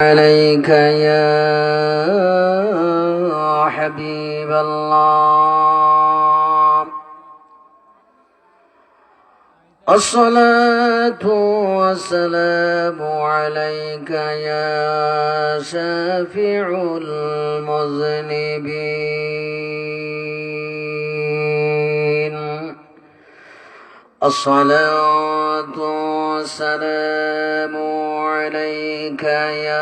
عليك يا حبيب الله الصلاة والسلام عليك يا شافع المذنبين الصلاة والسلام عليك يا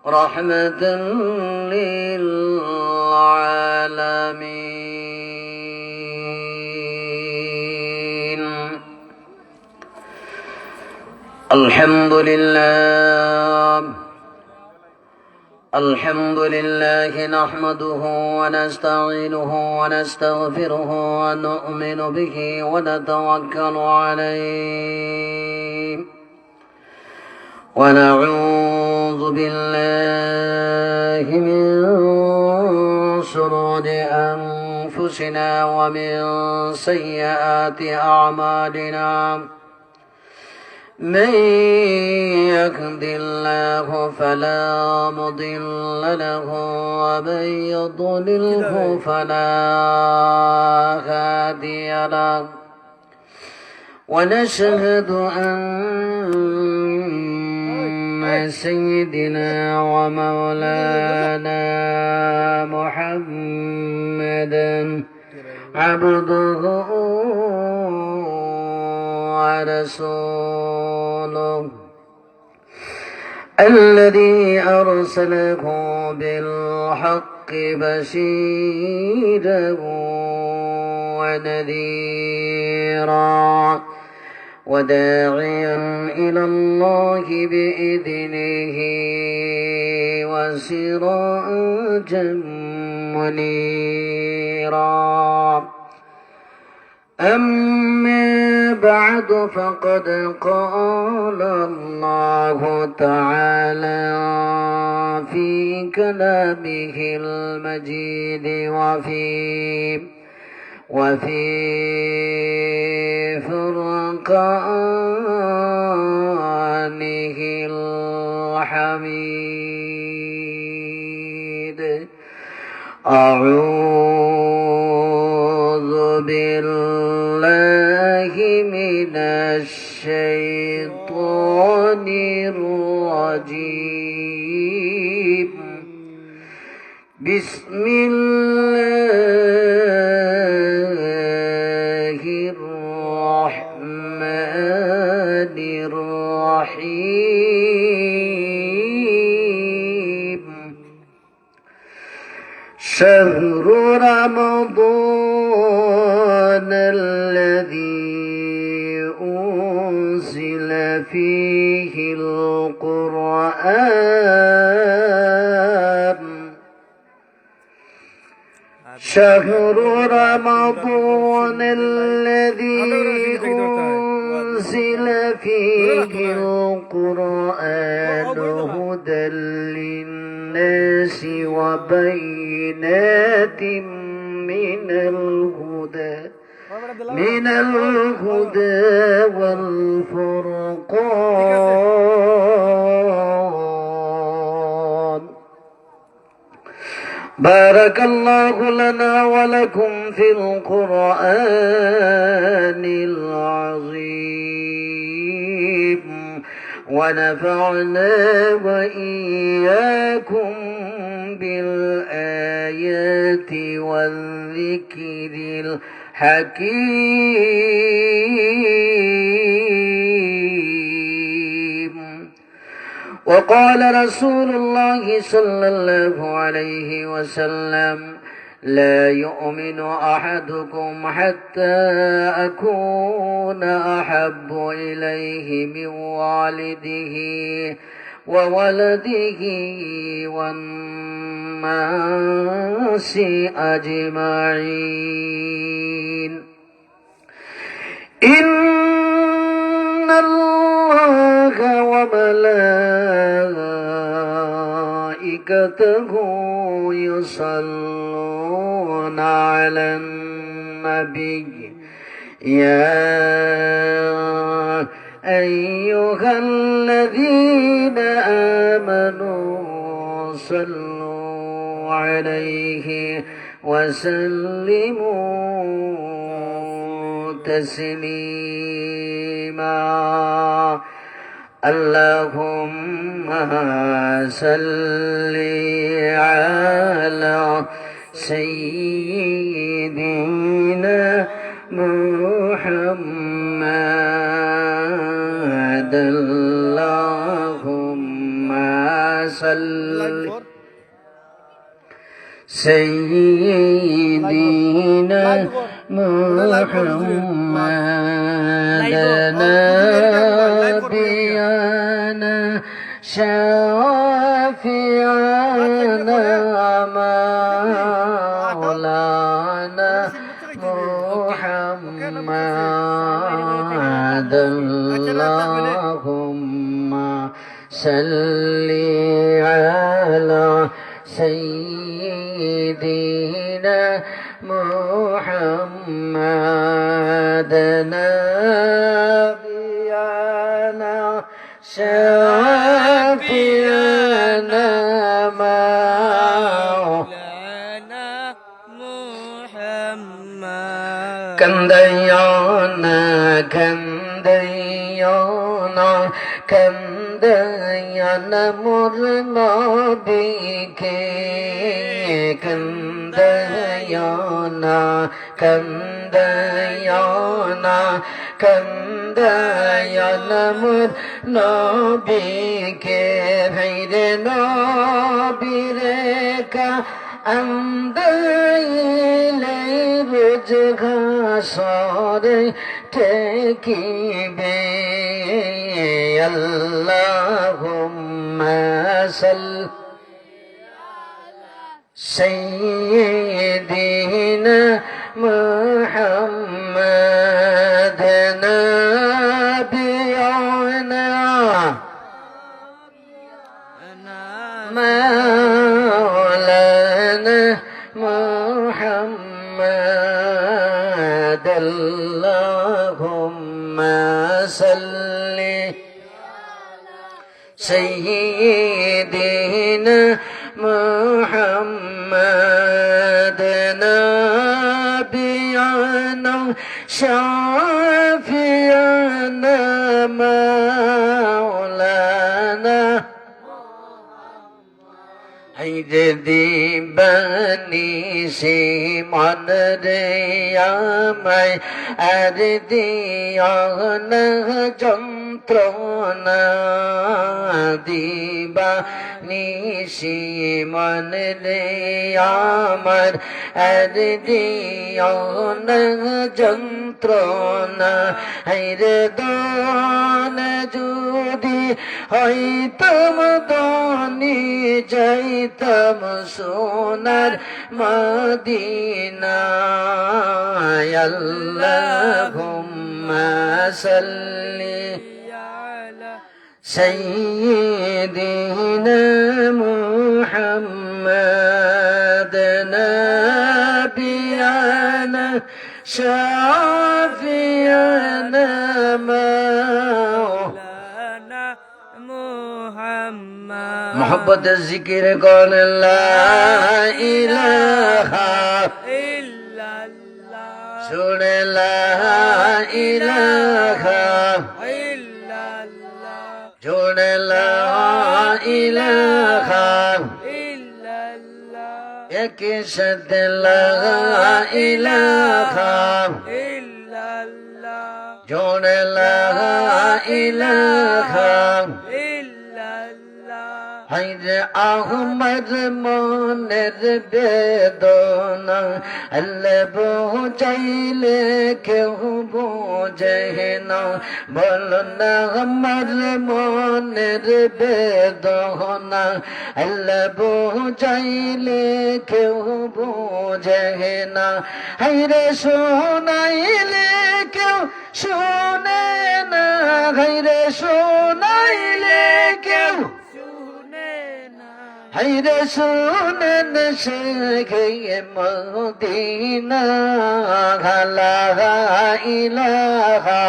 رحمة للعالمين الحمد لله نحمده ونستعينه ونستغفره ونؤمن به ونتوكل عليه ونعوذ بالله من شرور أنفسنا ومن سيئات أعمالنا من يهد الله فلا مضل له ومن يضلله فلا هادي له ونشهد أن سيدنا ومولانا محمدا عبده ورسوله الذي أرسله بالحق بشيرا ونذيرا وداعيا إلى الله بإذنه وسراجا منيرا أما بعد فقد قال الله تعالى في كلامه المجيد وفي فرقانه الحميد أعوذ بالله من الشيطان الرجيم بسم الله الرحمن الرحيم شهر رمضان الذي أنزل فيه القرآن شهر رمضان الذي أنزل فيه القرآن هدى للناس وبينات من الهدى والفرقان بارك الله لنا ولكم في القرآن العظيم ونفعنا وإياكم بالآيات والذكر الحكيم وقال رسول الله صلى الله عليه وسلم لا يؤمن أحدكم حتى أكون أحب إليه من والده وولده والناس أجمعين إن الله وملائكته يصلون على النبي يا أيها الذين صلوا عليه وسلموا تسليما اللهم صل على سيدنا محمد اللهم صل سيدنا محمد نبينا شافعنا مولانا محمد اللهم صل على سيدنا محمد نبينا شافعنا مولانا محمد كنديانا كنديانا كنديانا مرنا بك كنديانا كنديانا كنديانا مرنا بك غير نبيك أنديلي رجغا صاري تكيبي اللهم صل سيدنا محمد نبينا مولانا محمد اللهم صل سيدنا محمد نبينا شافعنا مولانا যদি বানি সে মন রে আমায় আর দিও না যন্ত্রণা দিবা নিশি মন রে আমার আর দিও না যন্ত্রণা হায়রে দান যদি হইতাম দানি যাইতাম সোনার মদিনায় আল্লাহুম্মা সাল্লি আলা সাইয়্যিদিনা মুহাম্মাদ নাবিয়ানা শাফিয়ানা मोहब्बत जिक्र कौन ला इलाहा इल्लल्लाह सुन ला इलाहा इल्लल्लाह सुन ला इलाहा इल्लल्लाह एक शब्द ला इलाहा इल्लल्लाह सुन ला इलाहा হায়রে আহমদ মনের বেদনা আল্লাহ বোঝাইলে কেউ বোঝে না বল না আমার মনের বেদনা আল্লাহ বোঝাইলে কেউ বোঝে না হায়রে শোনাইলে কেউ শোনে না হায়রে শোনাইলে কেউ হায়রে শুনেন শেখে মদিনা লা ইলাহা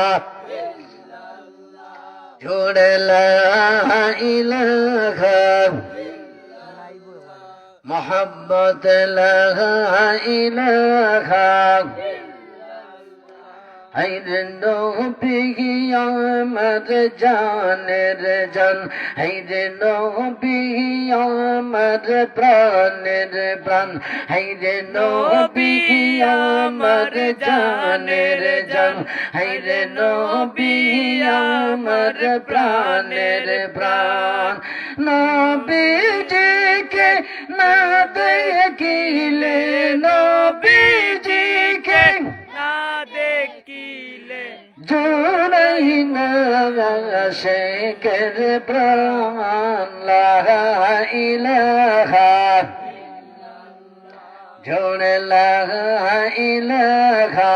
জোড়ে লা ইলাহা मोहब्बत ला इलाहा हैरे नबी আমার জানের জান हैरे नबी আমার প্রাণের প্রাণ हैरे नबी আমার জানের জান हैरे नबी আমার প্রাণের প্রাণ নবীজিকে না দেখিলে নবীজিকে না দেখিলে জোড়াই না শেখের প্রাণ লা ইলাহা জোড়ে লা ইলাহা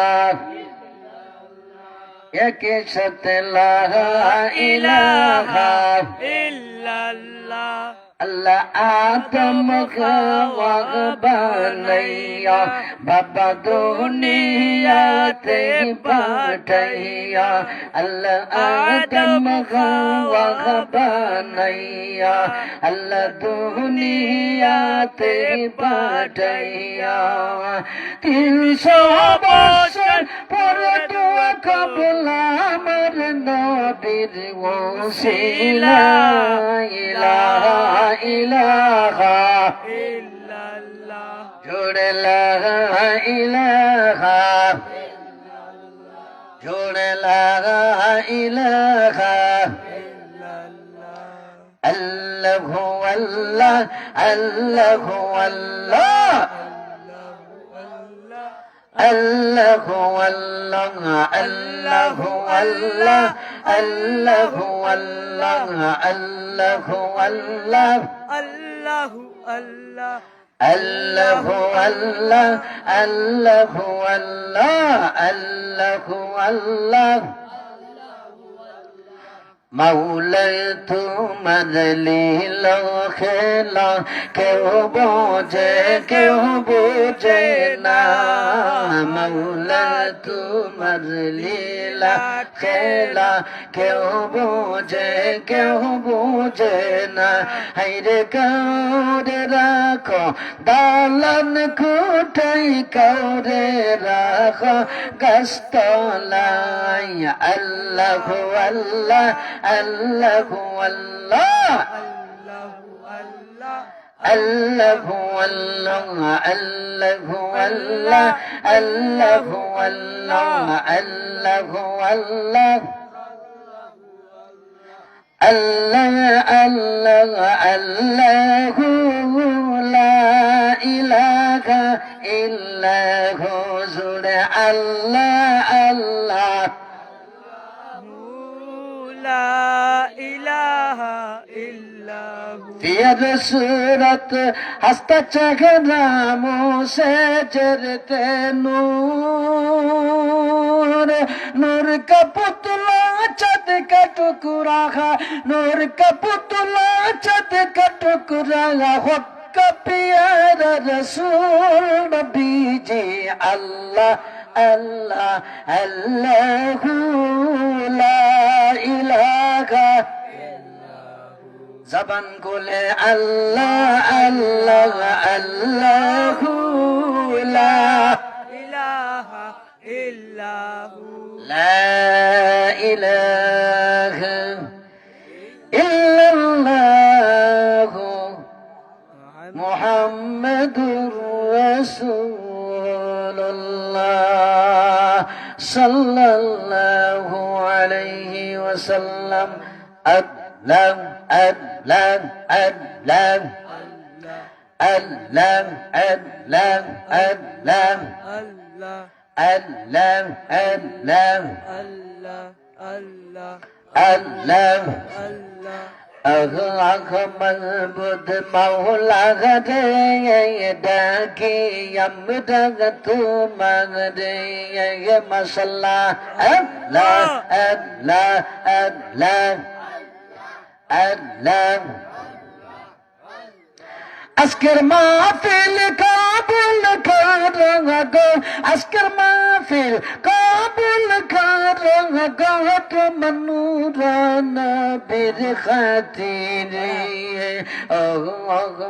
একে সাথে লা ইলাহা ইল্লাল্লাহ अल्लाह आदम का बनैया बाबा दुनिया ते पाठैया अल्लाह आदम का बनैया अल्लाह दुनिया ते पाठैया 300 বছর পর দোয়া কবুল আমার নবীর ওসিলা ইলাহা ইলাহা ইল্লাল্লাহ জোড়ে লা ইলাহা জোড়ে লা ইলাহা আল্লাহু আল্লাহ আল্লাহু আল্লাহ আল্লাহু আল্লাহ আল্লাহু আল্লাহ আল্লাহু আল্লাহ আল্লাহু আল্লাহ আল্লাহু আল্লাহ আল্লাহু আল্লাহ আল্লাহু আল্লাহ আল্লাহু আল্লাহ মাওলা তোমার লীলা খেলা কেউ বোঝে না মাওলা তোমার লীলা খেলা কেউ বোঝে না হাইরে কাউরে রাখো দালান কোঠাই কাউরে রাখো গাছতলাই আল্লাহু আল্লাহ আল্লাহু আল্লাহ আল্লাহু আল্লাহ আল্লাহু আল্লাহ আল্লাহু আল্লাহ আল্লাহু আল্লাহ আল্লাহ আল্লাহ আল্লাহু লা ইলাহা ইল্লাহু জুড়ে আল্লাহ আল্লাহ লা ইলাহা ইল্লাহু तेर सूरत हस्ता चेहरा मुझसे जरते नूर नूर का पुतला चद का टुकड़ा नूर का पुतला चद का टुकड़ा हो का प्यारा रसूल नबी जी अल्लाह अल्लाह अल्लाह ला इलाहा জবান খুলে আল্লাহ আল্লাহ আল্লাহু লা ইলাহা ইল্লাহু লা ইলাহা ইল্লাল্লাহু মুহাম্মাদুর রাসূলুল্লাহ সাল্লাল্লাহু আলাইহি ওয়াসাল্লাম أدلم أدلم أدلم أدلم أدلم أدلم আল্লাহ أدلم أدلم আল্লাহ আল্লাহ أدلم আল্লাহ أغلق معبود مولا غدي داكي يمدغت مغدي ما شاء الله أدلم أدلم أدلم أدلم আজকের মাহফিল কাবুল কর গো আজকের মাহফিল কাবুল কর গাত মনুরানা বীর খাতিরে ও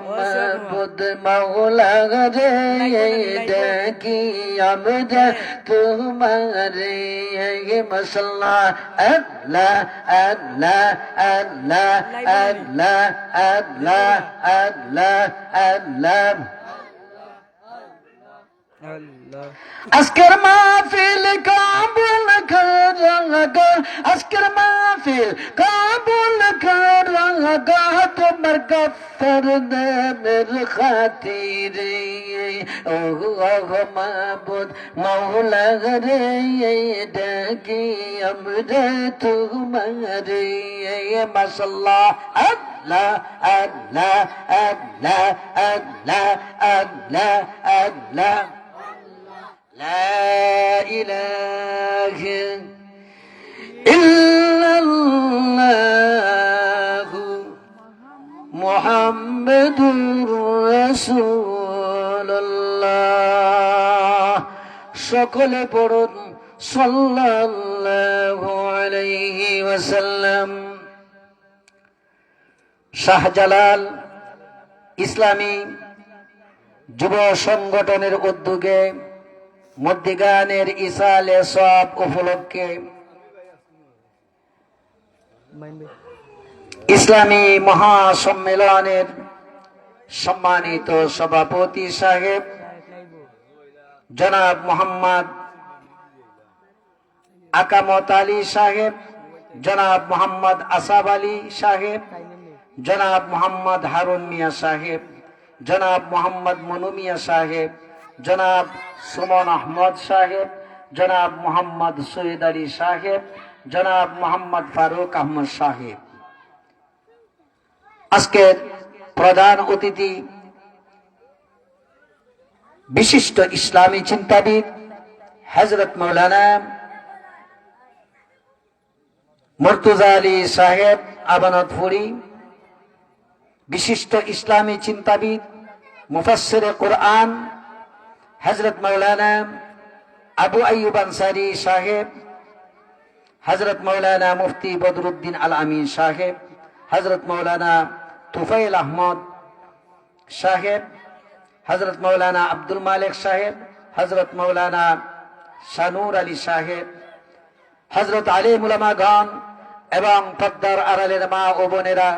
মাবুদ মাওলা রে ডাকি আমরা তোমারে মাশাআল্লাহ আল্লাহ আল্লাহ আল্লাহ আল্লাহ আল্লাহ আল্লাহ আল্লাহ আল্লাহ আজকের মাহফিল কাবুল কর আজকের মাহফিল কাবুল কর তোমার গফর নামের খাতিরে ও মাবুদ মাওলা রে ডাকি আমরা তোমারে মাশাআল্লাহ আল্লাহ আল্লাহ আল্লাহ আল্লাহ আল্লাহ আল্লাহ لا إله إلا الله محمد رسول الله সকলে পড়ুন সাল্লাল্লাহু আলাইহি ওয়াসাল্লাম। শাহজালাল ইসলামী যুব সংগঠনের উদ্যোগে মধ্যগানের ইসালে সব উপলক্ষে ইসলামী মহাসম্মেলনের সম্মানিত সভাপতি সাহেব জনাব মোহাম্মদ আকামত আলী সাহেব, জনাব মোহাম্মদ আসাব আলী সাহেব, জনাব মোহাম্মদ হারুন মিয়া সাহেব, জনাব মোহাম্মদ মনু মিয়া সাহেব, জনাব সুমন আহমদ সাহেব, জনাব মোহাম্মদ সৈয়দ আলী সাহেব, জনাব মোহাম্মদ ফারুক আহমদ সাহেব। আজকের প্রধান অতিথি বিশিষ্ট ইসলামী চিন্তাবিদ হযরত মাওলানা মুর্তজা আলী সাহেব আমানতপুরী, বিশিষ্ট ইসলামী চিন্তাবিদ মুফাসসিরে কুরআন হযরত মাওলানা আবু আইয়ুব আনসারী সাহেব, হযরত মাওলানা মুফতি বদরুদ্দিন আল আমিন সাহেব, হযরত মাওলানা তুফাইল আহমদ সাহেব, হযরত মাওলানা আব্দুল মালিক সাহেব, হযরত মাওলানা শানুর আলী সাহেব, হযরত আলিম উলামাগণ এবং পর্দার আড়ালের মা ও বোনেরা,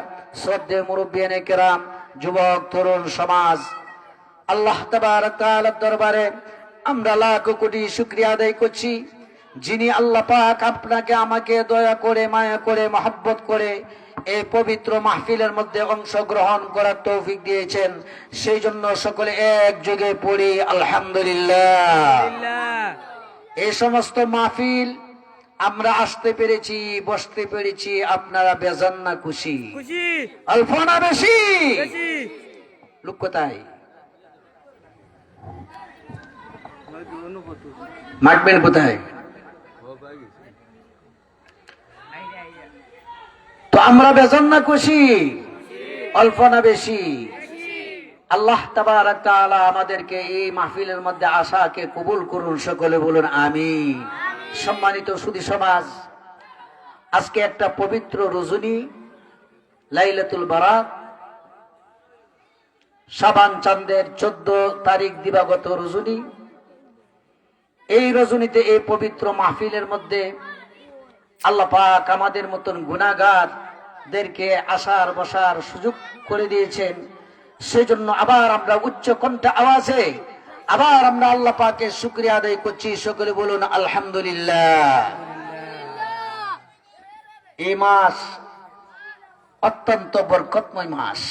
শ্রদ্ধেয় মুরব্বিয়ানে কেরাম, যুবক তরুণ সমাজ, আল্লাহ তাবারক তাআলার দরবারে আমরা লাখ কোটি শুকরিয়া আদায় করছি, যিনি আল্লাহ পাক আপনাকে আমাকে দয়া করে মায়া করে মহব্বত করে এই পবিত্র মাহফিলের মধ্যে অংশগ্রহণ করার তৌফিক দিয়েছেন। সেই জন্য সকলে একযোগে পড়ি আলহামদুলিল্লাহ। এই সমস্ত মাহফিল আমরা আসতে পেরেছি, বসতে পেরেছি, আপনারা বেজান না খুশি? অল্প না বেশি? লোক কোথায়? মাঠবেন কোথায়? তো আমরা বেজান না খুশি? অল্প না বেশি? আল্লাহ তাবারক তাআলা আমাদেরকে এই মাহফিলের মধ্যে আসাকে কবুল করুন, সকলে বলুন আমিন। সম্মানিত সুধী সমাজ, আজকে একটা পবিত্র রজনী, লাইলাতুল বারাত, শাবান চাঁদের 14 তারিখ দিবাগত রজনী। এই রজনীতে এই পবিত্র মাহফিলের মধ্যে আল্লাহ পাক আমাদের মতন গুনাহগারদেরকে আসার বসার সুযোগ করে দিয়েছেন। সেজন্য আবার আমরা উচ্চ কণ্ঠে আওয়াজে আবার আমরা আল্লাহ পাকের শুকরিয়া আদায় করছি, সকলে বলুন আলহামদুলিল্লাহ। এই মাস অত্যন্ত বরকতময় মাস।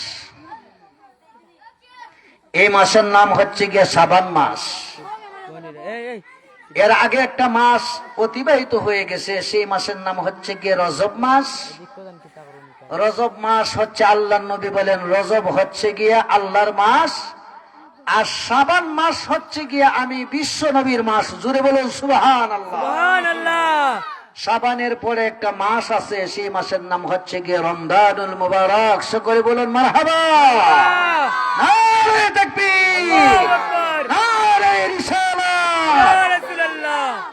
এই মাসের নাম হচ্ছে গিয়ে শাবান মাস। এর আগে একটা মাস অতিবাহিত হয়ে গেছে, সেই মাসের নাম হচ্ছে গিয়ে রজব মাস। রজব মাস হচ্ছে আল্লাহর নবী বলেন রজব হচ্ছে গিয়ে আল্লাহর মাস, আর শাবান মাস হচ্ছে গিয়ে আমি বিশ্ব নবীর মাস। জুড়ে বলুন সুবহানাল্লাহ। শাবানের পরে একটা মাস আছে, সেই মাসের নাম হচ্ছে গিয়ে রমজানুল মুবারক। সকলে বলুন মারহাবা। নারে তাকবীর, নারে রিসালাত।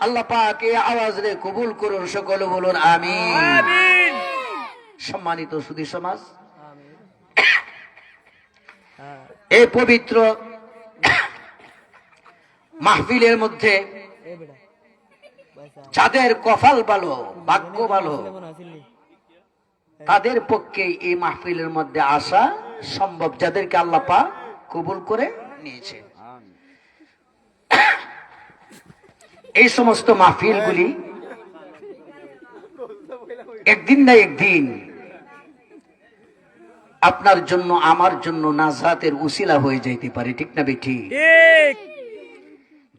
আল্লাহ পাক এই আওয়াজ রে কবুল করুন, সকলে বলুন আমিন। আমিন। সম্মানিত সুধী সমাজ, আমিন। হ্যাঁ, এই পবিত্র মাহফিলের মধ্যে এই বেটা পয়সা যাদের কপাল ভালো, ভাগ্য ভালো, মনে আসেনি। তাদের পক্ষে এই মাহফিলের মধ্যে আসা সম্ভব, যাদেরকে আল্লাহ পাক কবুল করে নিয়েছে। এই সমস্ত মাহফিলগুলি একদিন না একদিন আপনার জন্য আমার জন্য নাজাতের উসিলা হয়ে যাইতে পারে, ঠিক না বেঠি? ঠিক।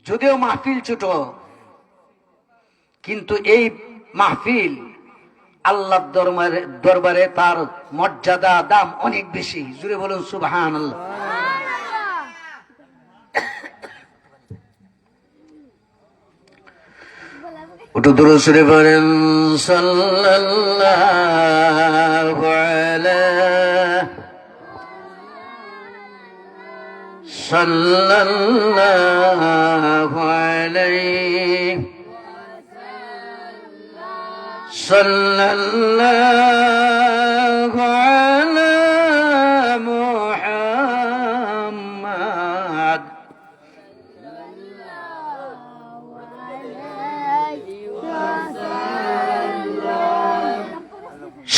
যদিও মাহফিল ছোট, কিন্তু এই মাহফিল আল্লাহর দরবারে তার মর্যাদা, দাম অনেক বেশি। জুড়ে বলুন সুবহানাল্লাহ। একটু দূরে সরে বলেন সাল্লাল্লাহু আলাইহি সাল্লাল্লাহু আলাইহি সাল্লাল্লাহু আলা মুহাম্মাদ।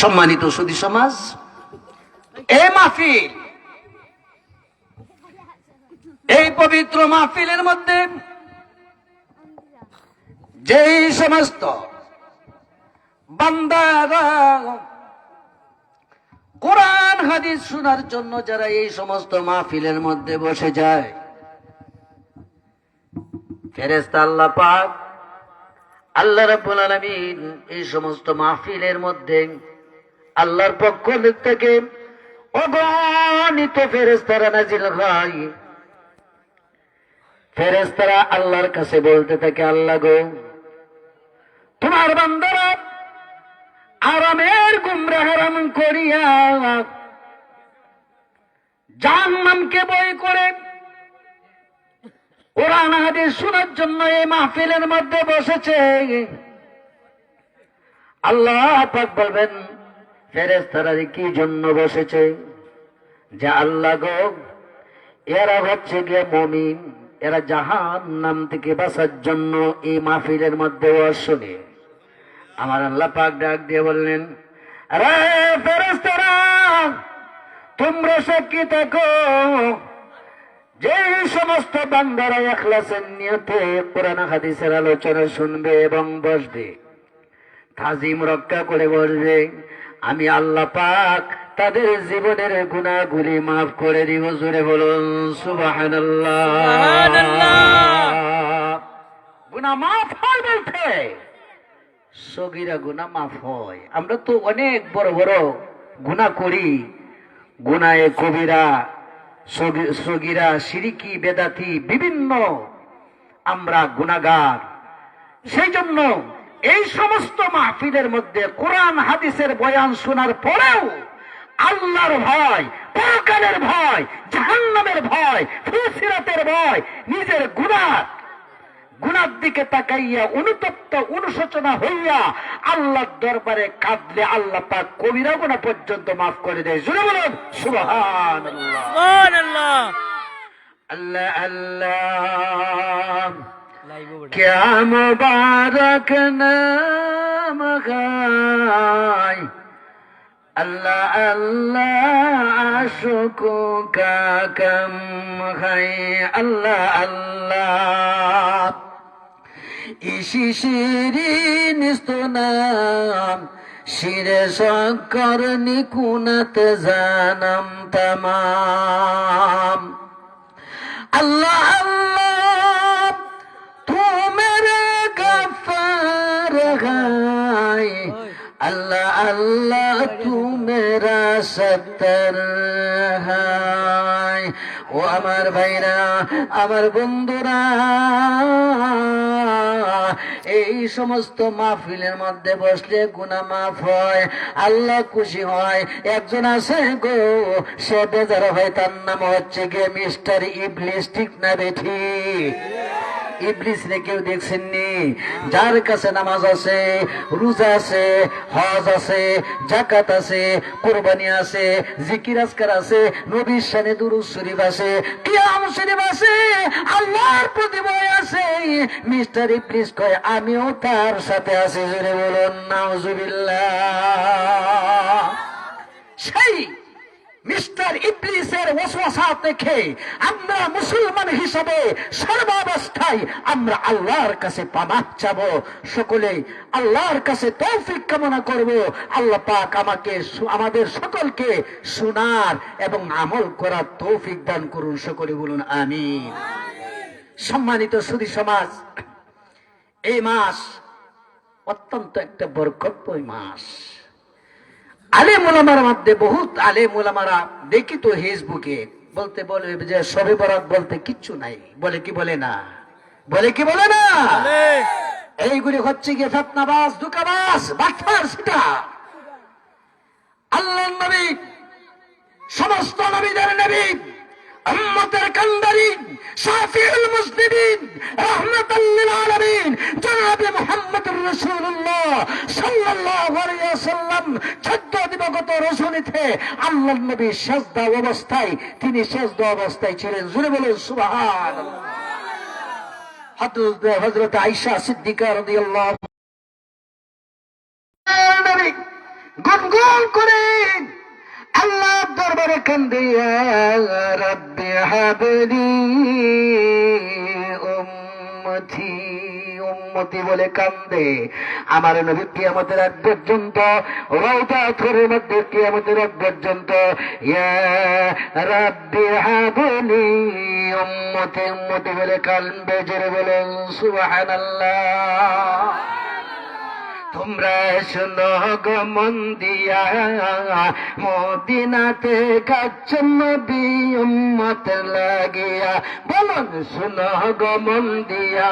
সম্মানিত সুধী সমাজ, এই মাহফিল, এই পবিত্র মাহফিলের মধ্যে যেই সমস্ত বান্দারা কোরআন হাদিস শোনার জন্য যারা এই সমস্ত মাহফিলের মধ্যে বসে যায়, ফেরেশতা আল্লাহ পাক আল্লাহ রাব্বুল আলামিন এই সমস্ত মাহফিলের মধ্যে আল্লাহর পক্ষ থেকে অগণিত ফেরেশতারা নাজিল হয়। ফেরেশতারা আল্লাহর কাছে বলতে থাকে, আল্লাহ গো, তোমার বান্দারা আরামের গুমরা হারাম করিয়া জাহান্নামকে ভয় করে কোরআন হাদিস শোনার জন্য এই মাহফিলের মধ্যে বসেছে। আল্লাহ পাক বলবেন, ফেরেশতারা কি জন্য বসেছে? যে আল্লাহ গো, এরা হচ্ছে গিয়ে মুমিন, এরা জাহান্নাম থেকে বাঁচার জন্য এই মাহফিলের মধ্যে শুনে। আমার আল্লাহ পাক ডাক দিয়ে বললেন, আরে ফেরেশতারা, তোমরা সাক্ষী থাকো, যে সমস্ত বান্দারা ইখলাসের নিয়তে কোরআন হাদিসের আলোচনা শুনবে এবং বসবে, তাজিম রক্ষা করে বসবে, আমি আল্লাহ পাক তাদের জীবনের গুনাহগুলি মাফ করে দিব। জোরে বলুন সুবহানাল্লাহ। গুনাহ মাফ হয় বলতে সগীরা গুনাহ মাফ হয়। আমরা তো অনেক বড় বড় গুনাহ করি, গুনাহে কবিরা, সগীরা, শিরিকি, বেদাতি, বিভিন্ন আমরা গুনাহগার। সেই জন্য এই সমস্ত মাহফিলের মধ্যে কোরআন হাদিসের বয়ান শোনার পরেও আল্লাহর ভয়, পরকালের ভয়, জাহান্নামের ভয়, ফুলসিরাতের ভয়, নিজের গুনার দিকে তাকাইয়া অনুতপ্ত অনুশোচনা হইয়া আল্লাহর দরবারে কাঁদলে আল্লাহ পাক কবিরা গুনাহ পর্যন্ত মাফ করে দেয়। জোরে বলুন সুবহানাল্লাহ। সুবহানাল্লাহ। আল্লাহ আল্লাহ, লাইবো বেটা। क्या मुबारक नाम गाय, अल्लाह अल्लाह आशिकों का कम है, अल्लाह अल्लाह। इसी शिरीन स्तुनाम शिरे शक्कर निकुनत जानम तमाम। अल्लाह अल्लाह, तू मेरा गफ्फार है, अल्लाह अल्लाह तू मेरा सत्तर है। ও আমার ভাইরা, আমার বন্ধুরা, এই সমস্ত মাহফিলের মধ্যে বসলে গুনাহ মাফ হয়, আল্লাহ খুশি হয়। একজন আছে গো, সে বেজার হয়, তার নাম হচ্ছে গিয়ে মিস্টার ইবলিস, ঠিক না বেঠি? ইবলিস রে কেউ দেখছেননি? যার কাছে নামাজ আছে, রোজা আছে, হজ আছে, যাকাত আছে, কুরবানি আছে, জিকির আজকার আছে, নবীর শানে দুরূদ শরীফ আছে, কিয়াম শরীফ আছে, আল্লাহর প্রতি ভয় আছে, মিস্টার ইবলিস কয় আমিও তার সাথে আছি। জোরে বলুন নাউজুবিল্লাহ। সেই মিস্টার ইবলিসের ওয়াসওয়াসা থেকে আমরা মুসলমান হিসাবে সর্বাবস্থায় আমরা আল্লাহর কাছে পানাহ চাবো। সকলে আল্লাহর কাছে তৌফিক কামনা করব। আল্লাহ পাক আমাদের সকলকে শোনার এবং আমল করার তৌফিক দান করুন। সকলে বলুন আমিন। সম্মানিত সুধী সমাজ, এই মাস অত্যন্ত একটা বরকতময় মাস। আলেম ওলামার মধ্যে বহুত আলেম ওলামারা দেখি তো ফেসবুকে বলে যে শবে বরাত বলতে কিচ্ছু নাই, বলে কি বলে না? বলে কি বলে না? এইগুলি হচ্ছে গিয়ে ফিতনাবাজ, ধোঁকাবাজ, বাটপার। সেটা আল্লাহর নবী, সমস্ত নবীদের নবী, উম্মতের কান্ডারি, শাফিউল মুসলিমিন, রাহমাতাল লিল আলামিন জনাবে মুহাম্মদুর রাসূলুল্লাহ সাল্লাল্লাহু আলাইহি ওয়াসাল্লাম 14 দিবগত রজনীতে আল্লাহর নবী সিজদা অবস্থায়, তিনি সিজদা অবস্থায় ছিলেন। জোরে বলুন সুবহানাল্লাহ। হযরত আয়েশা সিদ্দিকা রাদিয়াল্লাহু নবী গুনগুন করেন আল্লাহর দরবারে কান্দে, ইয়া রাব্বি হাবলি উম্মতি, উম্মতি বলে কান্দে। আমার নবী কিয়ামতের আগ পর্যন্ত, রওজা থরের মধ্যে কিয়ামতের আগ পর্যন্ত ইয়া রাব্বি হাবলি উম্মতি, উম্মতি বলে কান্দে। জোরে বলেন সুবহানাল্লাহ। তোমরা শোনো গো মন দিয়া, মদিনাতে কাচ্চন নবী উম্মত লাগিয়া। বলুন শোনো গো মন দিয়া,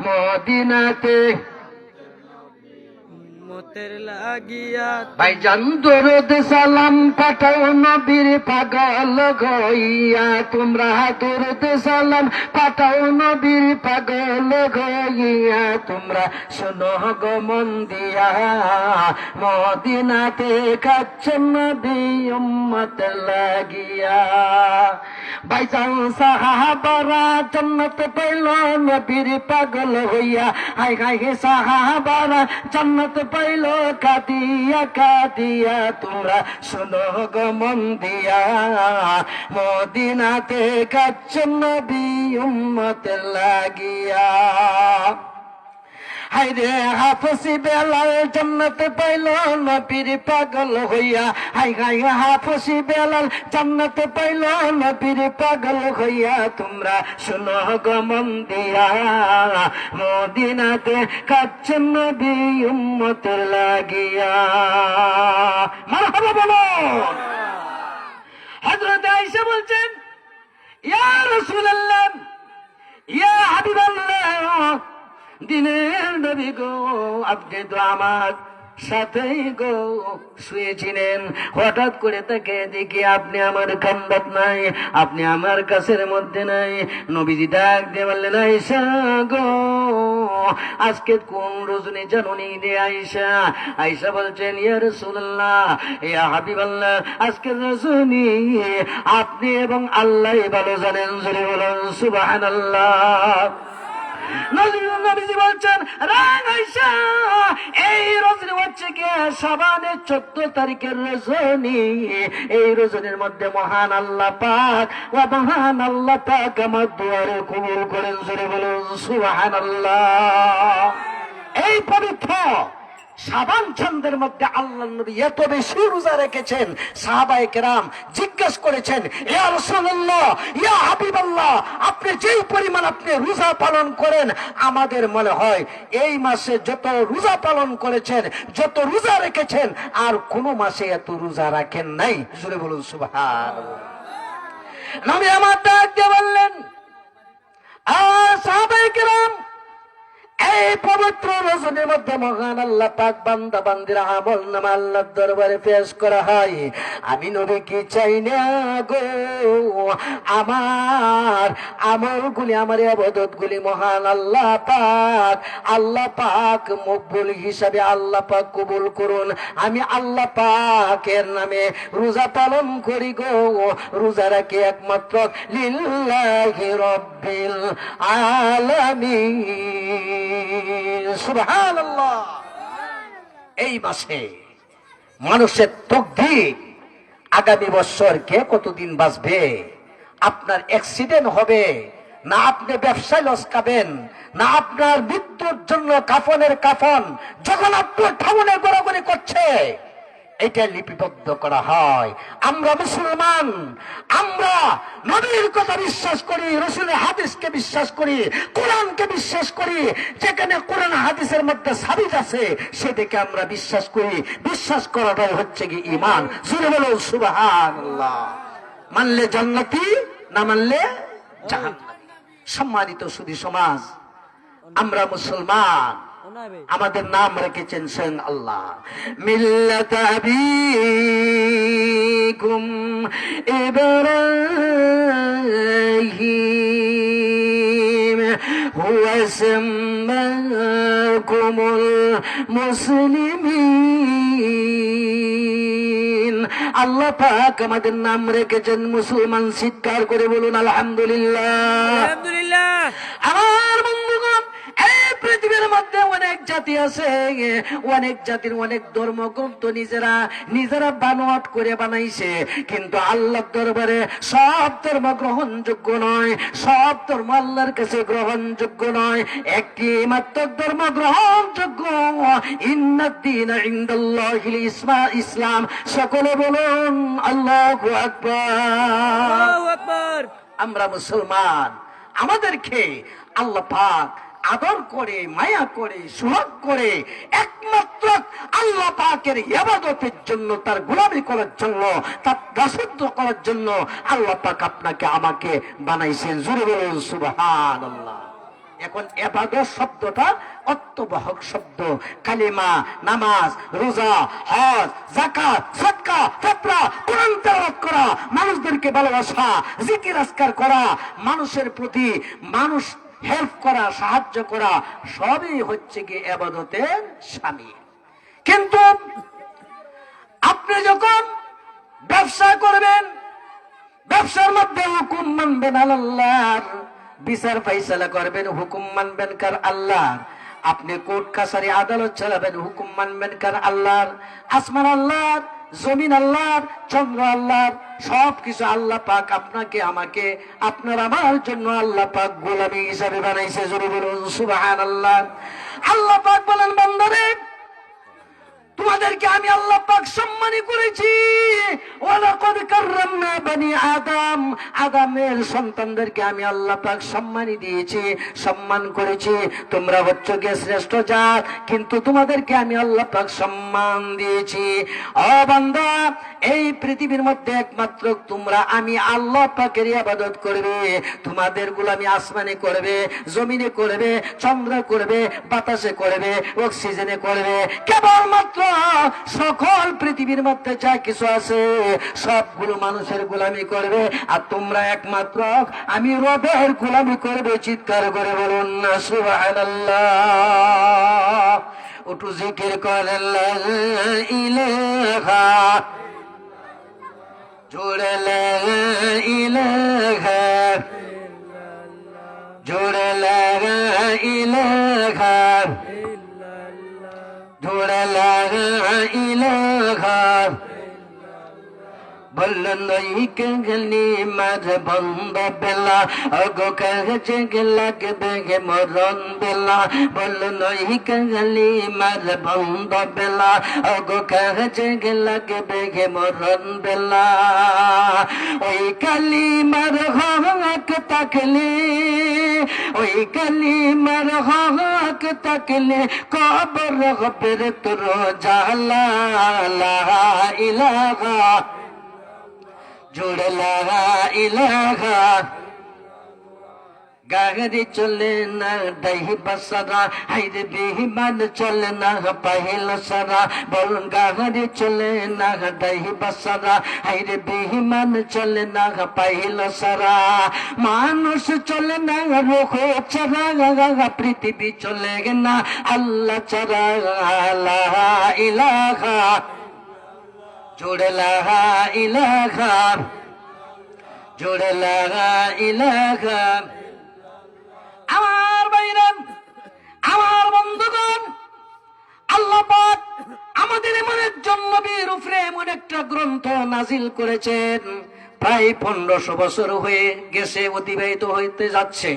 মদিনাতে মতের লাগিয়া। ভাইজান দরুদ সালাম পাঠাও নবীর পাগল গইয়া। তোমরা দরুদ সালাম পাঠাও নবীর পাগল গইয়া। তোমরা শোনো গো মন দিয়া, মদিনাতে কাচ্চন নবী উম্মত লাগিয়া। ভাইজান সাহাবারা জান্নাত পাইল নবীর পাগল হইয়া। হাই হাই হে সাহাবারা জান্নাত পাইল কাদিয়া কাদিয়া। তোমরা শোনো গো মন দিয়া, মদিনাতে কাচ্চন নবী উম্মত লাগিয়া। হাইরে হাফসি বেলাল জান্নাত পাইল নবীর পাগল হইয়া। হাই হাই হাফসি বেলাল জান্নাত পাইল নবীর পাগল হইয়া। তোমরা শোনো গো মন দিয়া, মদিনাতে কাচ্চন নবী উম্মত লাগিয়া। মারহাবা বলো। হযরত আয়েশা বলছেন, ইয়া রাসূলুল্লাহ, ইয়া হাবিবাল্লাহ, দিনের নবী গো, আপনি তো আমার সাথেই গো শুয়েছিলেন। হঠাৎ করে তাকে দেখি আপনি আমার কান্দাত নাই, আপনি আমার কাছের মধ্যে নাই। নবীজি ডাক দিয়ে বললেন, আয়েশা গো, আজকে কোন রজনী জানুনি রে আয়েশা? আয়েশা বলছেন, ইয়া রাসূলুল্লাহ, ইয়া হাবিবাল্লাহ, আজকের রজনী আপনি এবং আল্লাহ ভালো জানেন। জোরে বলুন সুবহানাল্লাহ। নবীজি বলছেন, আয়েশা, এই রজনী হচ্ছে কি শাবানের 14 তারিখের রজনী। এই রজনীর মধ্যে মহান আল্লাহ পাক আমার দুয়ারে কবুল করেন। জোরে বলুন সুবহানাল্লাহ। এই পবিত্র শাবান চন্দ্রের মধ্যে আল্লাহর নবী এত বেশি রোজা রেখেছেন, সাহাবায়ে কেরাম জিজ্ঞেস করেছেন, ইয়া রাসূলুল্লাহ, ইয়া হাবিবাল্লাহ, আপনি যেই পরিমাণ আপনি রোজা পালন করেন, আমাদের মনে হয় এই মাসে যত রোজা পালন করেছেন, যত রোজা রেখেছেন, আর কোন মাসে এত রোজা রাখেন নাই। জোরে বলুন সুবহানাল্লাহ। নবী আমার ডাক দিয়ে বললেন, সাহাবায়ে কেরাম, এই পবিত্র রজনীর মধ্যে মহান আল্লাহ পাক বান্দা বান্দির আমল নামা আল্লাহর দরবারে পেশ করা হয়। আমি নবী কি চাই না গো, আমার আমলগুলি, আমার ইবাদত গুলি মহান আল্লাহ পাক মকবুল হিসাবে আল্লাহ পাক কবুল করুন। আমি আল্লাহ পাকের নামে রোজা পালন করি গো, রোজা রাখি একমাত্র লিল্লাহি রাব্বিল আলামিন। সুবহানাল্লাহ। এই মাসে মানুষের তকদীর, আগামী বছর কে কতদিন বাঁচবে, আপনার অ্যাক্সিডেন্ট হবে না আপনি ব্যবসায় লস খাবেন, না আপনার মৃত্যুর জন্য কাফনের কাফন যখন আপনার ঠাউনে গড়াগড়ি করছে, এটা লিপিবদ্ধ করা হয়। আমরা মুসলমান, আমরা নবীর কথা বিশ্বাস করি, রাসূলের হাদিসকে বিশ্বাস করি, কোরআনকে বিশ্বাস করি। যেখানে কোরআন হাদিসের মধ্যে সাবিত আছে সেটাকে আমরা বিশ্বাস করি। বিশ্বাস করাটাই হচ্ছে কি ঈমান। জোরে বলুন সুবহানাল্লাহ। মানলে জান্নাতি, না মানলে জাহান্নামী। সম্মানিত সুধী সমাজ, আমরা মুসলমান, আমাদের নাম রেখেছেন স্বয়ং আল্লাহ। মিল্লাত আবিকুম ইব্রাহিম হুয়া সাম্মাকুমুল মুসলিমিন। আল্লাহ পাক আমাদের নাম রেখেছেন মুসলমান। চিৎকার করে বলুন আলহামদুলিল্লাহ। আলহামদুলিল্লাহ। আমার বন্ধুগণ, এই পৃথিবীর মধ্যে অনেক জাতি আছে, অনেক জাতির অনেক ধর্মগ্রন্থ নিজেরা বানোয়াট করে বানাইছে, কিন্তু আল্লাহর দরবারে সব ধর্ম গ্রহণযোগ্য নয়, সব ধর্ম আল্লাহর কাছে গ্রহণযোগ্য নয়। একটি মাত্র ধর্ম গ্রহণযোগ্য, ইন্নাদ-দীনা ইনদাল্লাহিল ইসলাম। সকলে বলুন আল্লাহু আকবার। আল্লাহু আকবার। আমরা মুসলমান, আমাদেরকে আল্লাহ পাক আদর করে, মায়া করে, সোহাগ করে একমাত্র আল্লাহ পাকের ইবাদতের জন্য, তার গোলামি করার জন্য, তার দাসত্ব করার জন্য আল্লাহ পাক আপনাকে আমাকে বানাইছেন। জোরে বলুন সুবহানাল্লাহ। এখন ইবাদত শব্দটা অর্থবাহক শব্দ। কালিমা, নামাজ, রোজা, হজ, যাকাত, সাদকা, ফিতরা, কোরআন তেলাওয়াত করা, মানুষদেরকে ভালোবাসা, জিকির আজকার করা, মানুষের প্রতি মানুষ হেল্প করা, সাহায্য করা, সবই হচ্ছে কি ইবাদতের শামিল। কিন্তু আপনি যখন ব্যবসা করবেন, ব্যবসার মধ্যে হুকুম মানবেন আল্লাহর, বিচার ফাইসালা করবেন, হুকুম মানবেন কার আল্লাহর। আপনি কোর্ট কাছারি আদালত চালাবেন, হুকুম মানবেন কার আল্লাহর। আসমান আল্লাহর, জমিন আল্লাহর, চন্দ্র আল্লাহর, সবকিছু আল্লাহ পাক আপনাকে আমাকে, আপনার আমার জন্য আল্লাহ পাক গোলামি হিসাবে বানাইছে। জোরে বলুন সুবহানাল্লাহ। আল্লাহ পাক বলেন, বান্দারে তোমাদেরকে আমি আল্লাহ পাক সম্মানী করেছি। ওয়ালাকাদ কাররামনা বনি আদম, আদমের সন্তানদেরকে আমি আল্লাহ পাক সম্মানী দিয়েছি, সম্মান করেছি। তোমরা হচ্ছে গিয়ে শ্রেষ্ঠ জাত, কিন্তু তোমাদেরকে আমি আল্লাহ পাক সম্মান দিয়েছি। ও বান্দা, এই পৃথিবীর মধ্যে একমাত্র তোমরা আমি আল্লাহ পাকের ইবাদত করবে। তোমাদের গোলামি আসমানে করবে, জমিনে করবে, চন্দ্রে করবে, বাতাসে করবে, অক্সিজেনে করবে। কেবলমাত্র সকল পৃথিবীর মধ্যে যা কিছু আছে সবগুলো মানুষের গোলামি করবে, আর তোমরা একমাত্র আমি রবের গোলামি করবে। চিৎকার করে বলুন না সুবহানাল্লাহ। একটু জিকির করেন লা ইলাহা, জোরে লা ইলাহা, জোরে লা ইলাহা, জোরে লা ইলাহা। বললেন এই কেগলি মাঝ বন্ধ বেলা, অগো কাছে লাগবে গে মরণ বেলা। বললেন এই কেগলি মাঝ বন্ধ বেলা, অগো কাছে লাগবে গে মরণ বেলা। ওই কালিমার হক তাকলে, ওই কালিমার হক তাকলে কবর হবে তোর জালা। লা ইলাহা, জোরে লা ইলাহা, গাড়ি চলে না ডাইহি বাসারা, হাইরে বেহিমান চলে না পাহিল সারা। বলুন গাড়ি চলে না ডাইহি বাসারা, হাইরে বেহিমান চলে না পাহিল সারা। মানুষ চলে না রোখ ছাড়া, পৃথিবী চলে না আল্লাহ ছাড়া। লা ইলাহা, জোড়ে লা ইলাহা, জোড়ে লা ইলাহা। আমার ভাইরা, আমার বন্ধুগণ, আল্লাহ পাক আমাদের এমন একজন নবীর উপরে এমন একটা গ্রন্থ নাজিল করেছেন, প্রায় 1500 বছর হয়ে গেছে, অতিবাহিত হইতে যাচ্ছে।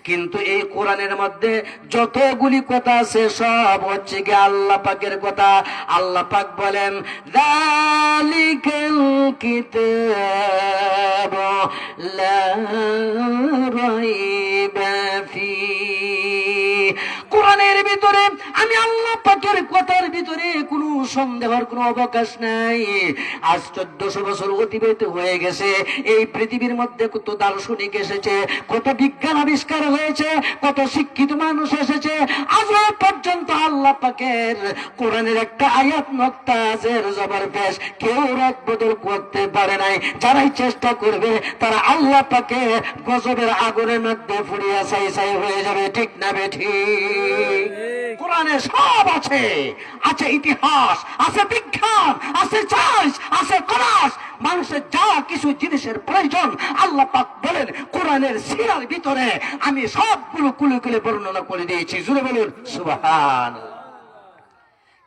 কিন্তু এই কোরআনের মধ্যে যতগুলি কথা আছে সব হচ্ছে কি আল্লাহ পাকের কথা। আল্লাহ পাক বলেন, যালিকাল কিতাবু লা রাইবা ফীহ। কোরআনের ভিতরে আমি আল্লাহ পাকের কথার ভিতরে কোনো সন্দেহের কোনো অবকাশ নাই। আজ 1400 বছর অতিবাহিত হয়ে গেছে, এই পৃথিবীর মধ্যে কত দার্শনিক এসেছে, কত বিজ্ঞান আবিষ্কার হয়েছে, কত শিক্ষিত মানুষ এসেছে, আজ পর্যন্ত আল্লাহ পাকের কোরআনের একটা আয়াত নক্তাজের জবর পেশ কেউ রদ বদল করতে পারে নাই। যারাই চেষ্টা করবে তারা আল্লাহ পাকে গজবের আগুনের মধ্যে ফুরিয়া ছাই ছাই হয়ে যাবে। ঠিক না বেঠি? কোরআনে সব আছে, আছে ইতিহাস, আছে বিজ্ঞান, আছে চাষ, আছে কলাস। মানুষের যা কিছু জিনিসের প্রয়োজন আল্লাহ পাক বলেন কোরআনের সীরার ভিতরে আমি সবগুলো কুলে কুলে বর্ণনা করে দিয়েছি। জুড়ে বলুন সুবহানাল্লাহ।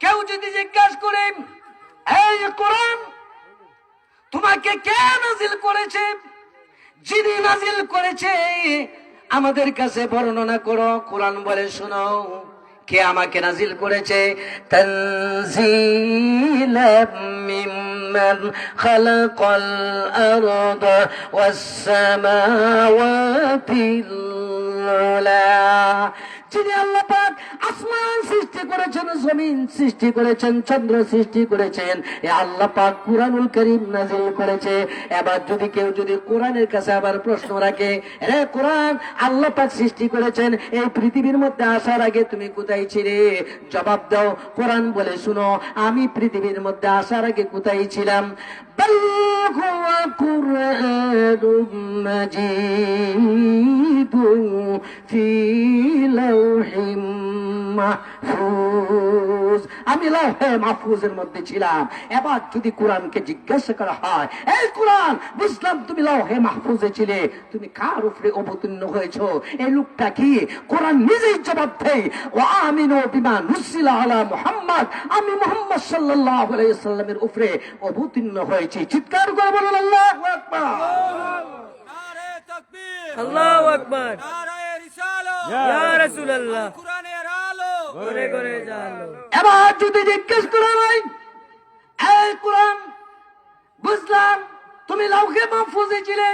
কেউ যদি জিজ্ঞাসা করে, এই কোরআন তোমাকে কে নাজিল করেছে? যিনি নাজিল করেছে আমাদের কাছে বর্ণনা করো। কোরআন বলে, শোনো কে আমাকে নাজিল করেছে। তানজিলাম মিম্মান খালাকাল আরদা ওয়াস সামাওয়াতিল উলা। যিনি আল্লাহ পাক আসমান সৃষ্টি করেছেন, জমিন সৃষ্টি করেছেন, চন্দ্র সৃষ্টি করেছেন, এই আল্লাহ পাক কুরআনুল কারীম নাযিল করেছে। এবার যদি কেউ যদি কোরআনের কাছে আবার প্রশ্ন রাখে, রে কোরআন আল্লাহ পাক সৃষ্টি করেছেন, এই পৃথিবীর মধ্যে আসার আগে তুমি কোথায় ছিলে? জবাব দাও। কোরআন বলে, শুনো আমি পৃথিবীর মধ্যে আসার আগে কোথায় ছিলাম? বাল হুয়া কুরআনুম মাজিদুন ফি লাউহিম মাহফুজ। আমি লাউহে মাহফুজের মধ্যে ছিলাম। এবার যদি কোরআনকে জিজ্ঞাসা করা হয়, এই কোরআন বুঝলাম তুমি লাউহে মাহফুজে ছিলে, তুমি কার উপরে অবতীর্ণ হয়েছো? এই লোকটা কি? কোরআন নিজেই জবাব দেয়, ওয়া আমিনু বিমা নুজিলা আলা মুহাম্মদ, আমি মুহাম্মদ সাল্লাল্লাহু আলাইহি সাল্লামের উপরে অবতীর্ণ হয়েছি। চিৎকার করে বলুন আল্লাহু আকবার। নারে তাকবীর, আল্লাহু আকবার, নারে রিসালাত, ইয়া রাসূলুল্লাহ, কোরআনের আলো ঘরে ঘরে জালো। এবার যদি জিজ্ঞেস করা হয়, এই কোরআন বুঝলাম তুমি লাউহে মাহফুজে ছিলে,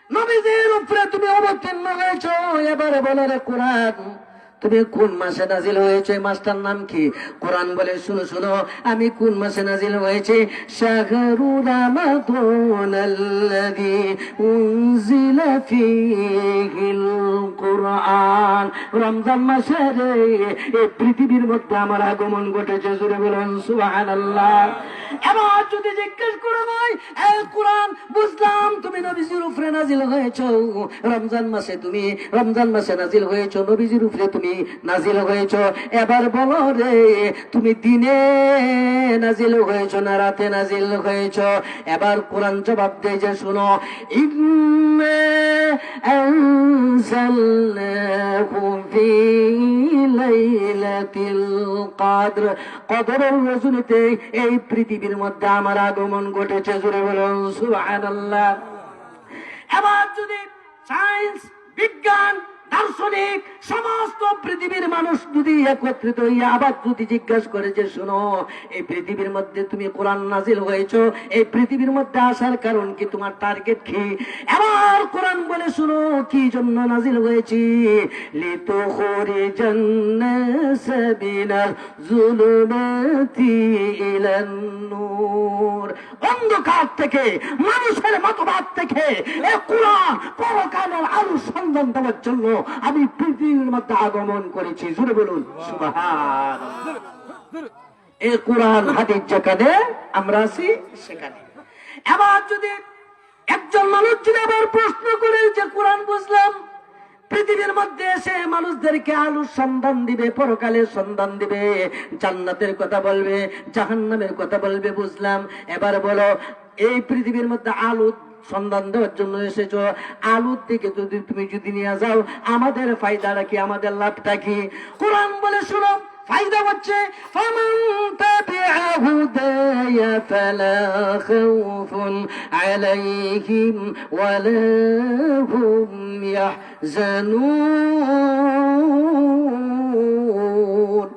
নবীদের উপরে তুমি অবতীর্ণ হয়েছো, এবারে বলো রে কোরআন তুমি কোন মাসে নাজিল হয়েছে? মাসটার নাম কি? কোরআন বলে, শুনো শুনো আমি কোন মাসে নাজিল হয়েছে। শাহরু রামাদানাল্লাযী উনজিলা ফীহিল কুরআন। রমজান মাসে এই পৃথিবীর মধ্যে আমার আগমন ঘটেছে। জোরে বলেন সুবহানাল্লাহ। এবার যদি জিজ্ঞেস করা হয়, এই কোরআন বুঝলাম তুমি নবীজির উপরে নাজিল হয়েছো, রমজান মাসে তুমি রমজান মাসে নাজিল হয়েছো, নবীজির উপরে তুমি নাজিল হয়েছো, এবার বলো রে তুমি দিনে নাজিল হয়েছো না রাতে নাজিল হয়েছো? এবার কোরআন জবাব দেয় যে, শুনো ইন্না আনজালনাহু ফী লাইলাতিল কদর। কদরের রজনীতে এই পৃথিবীর মধ্যে আমার আগমন ঘটেছে। জোরে বলুন সুবহানাল্লাহ। এবার যদি সায়েন্স, বিজ্ঞান, দার্শনিক সমস্ত পৃথিবীর মানুষ যদি একত্রিত হইয়া আবার যদি জিজ্ঞাসা করে যে, শোনো এই পৃথিবীর মধ্যে তুমি কোরআন নাজিল হয়েছো, এই পৃথিবীর মধ্যে আসার কারণ কি, তোমার টার্গেট কি? এবার কোরআন বলে, শোনো কি জন্য নাজিল হয়েছি। লিতুখরিজান নাস মিনাল যুলুমাতি ইলান নূর। অন্ধকার থেকে, মানুষের মতবাদ থেকে এই কোরআন পরকালের আলো সন্ধান দেওয়ার জন্য আমি পৃথিবীর মধ্যে আগমন করেছি। জোরে বলুন সুবহানাল্লাহ। এই কোরআন হাদিস যেখানে আমরা আছি সেখানে। এবার যদি একজন মানুষ যদি আবার প্রশ্ন করে যে কোরআন বুঝলাম, পৃথিবীর মধ্যে এসে মানুষদেরকে আলোর সন্ধান দিবে, পরকালের সন্ধান দিবে, জান্নাতের কথা বলবে, জাহান্নামের কথা বলবে, বুঝলাম। এবার বলো, এই পৃথিবীর মধ্যে আলো সন্ধান দেওয়ার জন্য এসেছো, আলুর দিকে যদি তুমি যদি নিয়ে যাও, আমাদের ফায়দাটা কি, আমাদের লাভটা কি? কোরআন বলে শুনো, ফায়দা হচ্ছে ফামান তাবিআ হুদায়া ফালা খাউফুন আলাইহিম ওয়ালা হুম ইয়াহজানুন।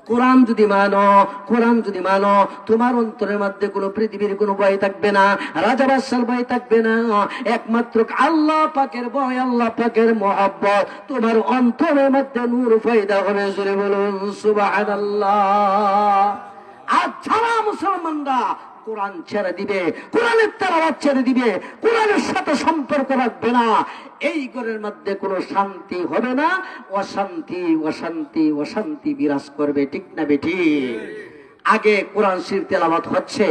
কোরআন যদি মানো, কোরআন যদি মানো, তোমার অন্তরের মধ্যে কোনো পৃথিবীর কোনো ভয় থাকবে না, রাজা বাদশার ভয় থাকবে না, একমাত্র আল্লাহ পাকের ভয়, আল্লাহ পাকের মহব্বত তোমার অন্তরের মধ্যে নূর পয়দা হবে। জোরে বলুন সুবহানাল্লাহ। আর যারা মুসলমানরা কোরআন ছেড়ে দিবে, কোরআনের তেলাওয়াত ছেড়ে দিবে, কোরআনের সাথে সম্পর্ক রাখবে না, এই ঘরের মধ্যে কোনো শান্তি হবে না, অশান্তি অশান্তি অশান্তি বিরাজ করবে। ঠিক না বেটি? আগে কোরআন শরীফ তেলাওয়াত হচ্ছে,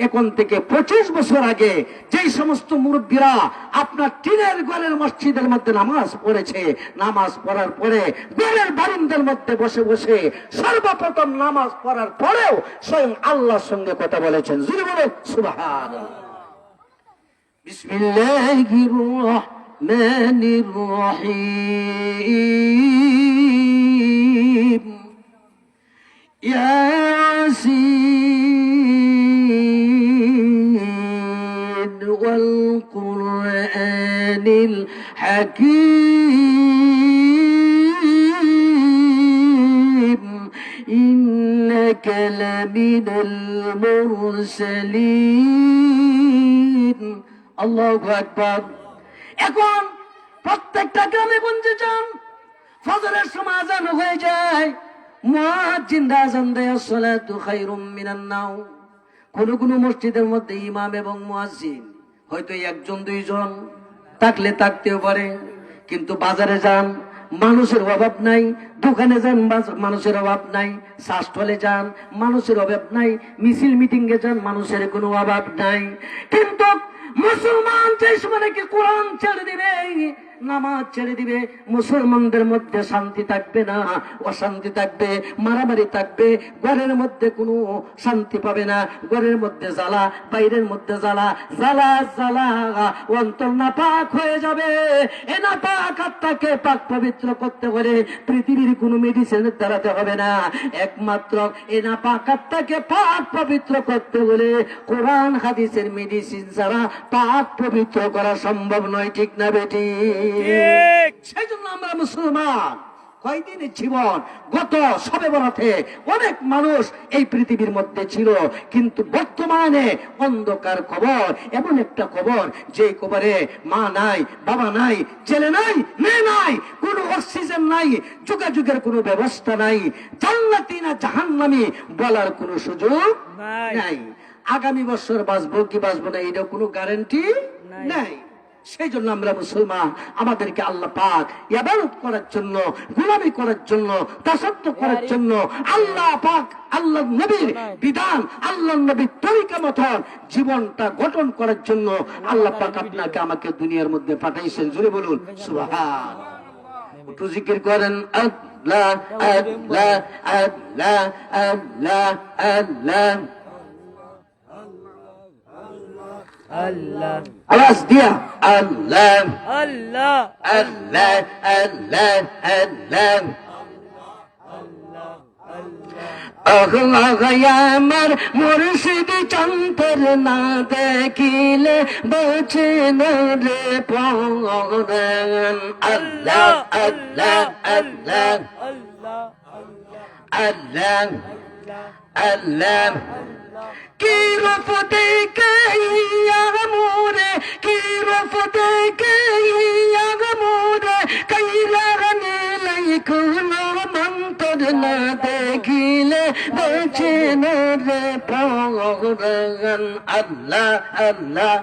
এখন থেকে 25 বছর আগে যেই সমস্ত মুরব্বীরা আপনার টিনের ঘরের মসজিদের মধ্যে নামাজ পড়েছে, নামাজ পড়ার পরে ঘরের বারিন্দার মধ্যে বসে বসে সর্বপ্রথম নামাজ পড়ার পরেও স্বয়ং আল্লাহর সঙ্গে কথা বলেছেন। জোরে বলুন সুবহানাল্লাহ। বিসমিল্লাহির রহমানির রহিম। ইয়াসিন ওয়াল কুরআনিল হাকীম ইন্নাকা লামিনাল মুরসালিন। আল্লাহু আকবার। এখন প্রত্যেকটা গ্রামে গঞ্জে যান, ফজরের সময় আযান হয়ে যায়, মুয়াজ্জিনরা আযান দেয়, আসসালাতু খায়রুম মিনান নাওম। কোন কোন মসজিদের মধ্যে ইমাম এবং মুয়াজ্জিন হয়তো একজন দুইজন থাকলে থাকতেও পারে, কিন্তু বাজারে যান মানুষের অভাব নাই, দোকানে যান মানুষের অভাব নাই, শাস্ত্রলে যান মানুষের অভাব নাই, মিছিল মিটিং এ যান মানুষের কোনো অভাব নাই। কিন্তু মুসলমান যে সময় কি কোরআন ছেড়ে দিবে, নামাজ ছেড়ে দিবে, মুসলমানদের মধ্যে শান্তি থাকবে না, অশান্তি থাকবে, মারামারি থাকবে, ঘরের মধ্যে কোনো শান্তি পাবে না, ঘরের মধ্যে জ্বালা, বাইরের মধ্যে জ্বালা, জ্বালা জ্বালা, অন্তর নাপাক হয়ে যাবে। এ নাপাক আত্মাকে পাক পবিত্র করতে হলে পৃথিবীর কোনো মেডিসিনের দ্বারাতে হবে না, একমাত্র এ নাপাক আত্মাকে পাক পবিত্র করতে হলে কোরআন হাদিসের মেডিসিন ছাড়া পাক পবিত্র করা সম্ভব নয়। ঠিক না বেটি? সেই জন্য আমরা মুসলমান কয়দিনের জীবন, গত শবে বরাতে অনেক মানুষ এই পৃথিবীর মধ্যে ছিল, কিন্তু বর্তমানে অন্ধকার কবর, এমন একটা কবর যে কবরে মা নাই, বাবা নাই, ছেলে নাই, মেয়ে নাই, কোনো অক্সিজেন নাই, যোগাযোগের কোনো ব্যবস্থা নাই, জান্নাতি না জাহান্নামী বলার কোনো সুযোগ নাই। আগামী বছর বাঁচবো কি বাঁচবো না এটা কোনো গ্যারান্টি নাই। সেই জন্য আমরা মুসলমান, আমাদেরকে আল্লাহ পাক ইবাদত করার জন্য, গোলামি করার জন্য, দাসত্ব করার জন্য, আল্লাহ পাক আল্লাহ নবীর বিধান, আল্লাহ নবীর তরিকা মতন জীবনটা গঠন করার জন্য আল্লাহ পাক আপনাকে আমাকে দুনিয়ার মধ্যে পাঠাইছেন। জোরে বলুন সুবহানাল্লাহ। একটু জিকির করেন, আল্লাহ আল্লাহ আল্লাহ আল্লাহ আল্লাহ আল্লাহ। আওয়াজ দিয়া আল্লাহ আল্লাহ আল্লাহ আল্লাহ আল্লাহ। আমার মুর্শিদ চন্তর না দেখিলে বচে রে পরাণ। আল্লাহ আল্লাহ আল্লাহ আল্লাহ আল্লাহ। কি রূপ দেখে মোরে, কি রূপ দেখে মোরে, কইরা নীলাই কোনো মন্তর না দেখিলে বেঁচে রে পরাণ। আল্লাহ আল্লাহ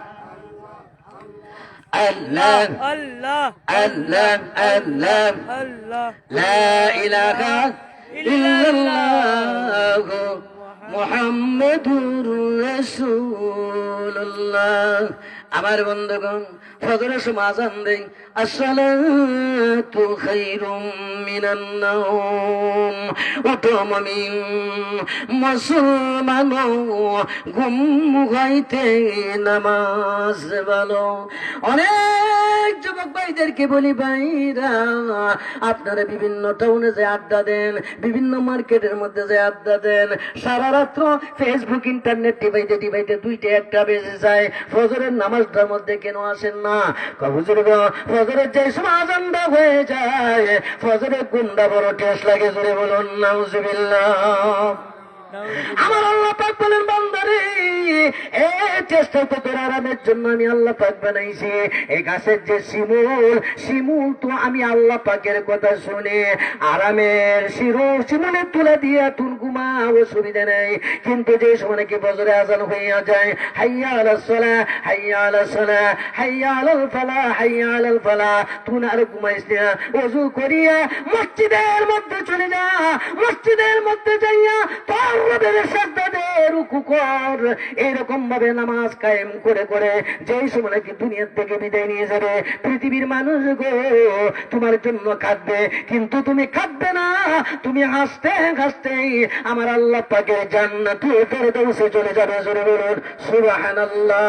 আল্লাহ আল্লাহ আল্লাহ আল্লাহ আল্লাহ লা ইলাহা ইল্লাল্লাহ মুহাম্মাদুর রাসূলুল্লাহ। আমার বন্ধুগণ, ফজরের সময় আযান দেই, আসসালাতু খায়রুম মিনান নাওম। ওঠো মুমিন মুসলমান, ঘুম হইতে নামাজ বলো। অনেক যুবক ভাইদেরকে বলি, ভাইরা আপনারা বিভিন্ন টাউনে যে আড্ডা দেন, বিভিন্ন মার্কেটের মধ্যে যে আড্ডা দেন, সারা রাত্র ফেসবুক ইন্টারনেট টিপাইতে টিপাইতে 2টা 1টা বেজে যায়, ফজরের নামাজটার মধ্যে কেন আসেন না? হুজুর গো, ফজরের যে সময় আযানটা হয়ে যায়, ফজরের ঘুমটা বড় টেস্ট লাগে, জোরে বলুন নাউজুবিল্লাহ। আমার আল্লাহ পাক বলেন, বান্দারে এই চেষ্টা তো তোর আরামের জন্য আমি আল্লাহ পাক বানাইছি। এই গাছের যে শিমুল তো আমি আল্লাহ পাকের কথা শুনে আরামের শিমুলে তুলে দিয়ে তুল ঘুমা, অসুবিধা নেই। কিন্তু যে সময় নাকি ফজরে আযান হইয়া যায়, হাইয়া আলাস সালাহ হাইয়া আলাস সালাহ হাইয়া আলাল ফালাহ হাইয়া আলাল ফালাহ, তুই আর ঘুমাইস না, ওযু করিয়া মসজিদের মধ্যে চলে যা, মসজিদের মধ্যে যাইয়া তোর রবের সাজদা দে, রুকু কর। এরকম ভাবে নামাজ কায়েম করে করে যেই সময় নাকি দুনিয়ার থেকে বিদায় নিয়ে যাবে, পৃথিবীর মানুষ গো তোমার জন্য কাঁদবে, কিন্তু তুমি কাঁদবে না, তুমি হাসতে হাসতে আমার আল্লাহ পাকের জান্নাতুল ফেরদাউসে চলে যাবে। জোরে বলুন সুবহানাল্লাহ।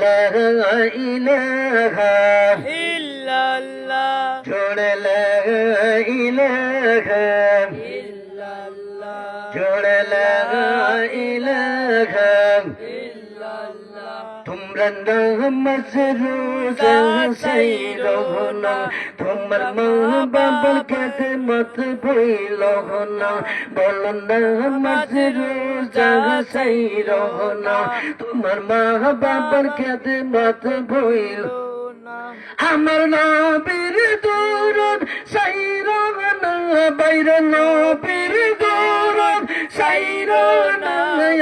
লা ইলাহা ইল্লাল্লাহ জোরে লা ইলাহা ইল্লাল্লাহ জোরে লা ইলাহা ইল্লাল্লাহ। তোমরা নামাজ রোজা সাইরো না, তোমার মা বাবার খেদমত ভুইলো না, বলো নামাজ রোজা সাইরো না, তোমার মা বাবার খেদমত ভুইলো। আমার নবীর দরুদ সাইরো না, বাইরে নবীর দরুদ সাইরো না,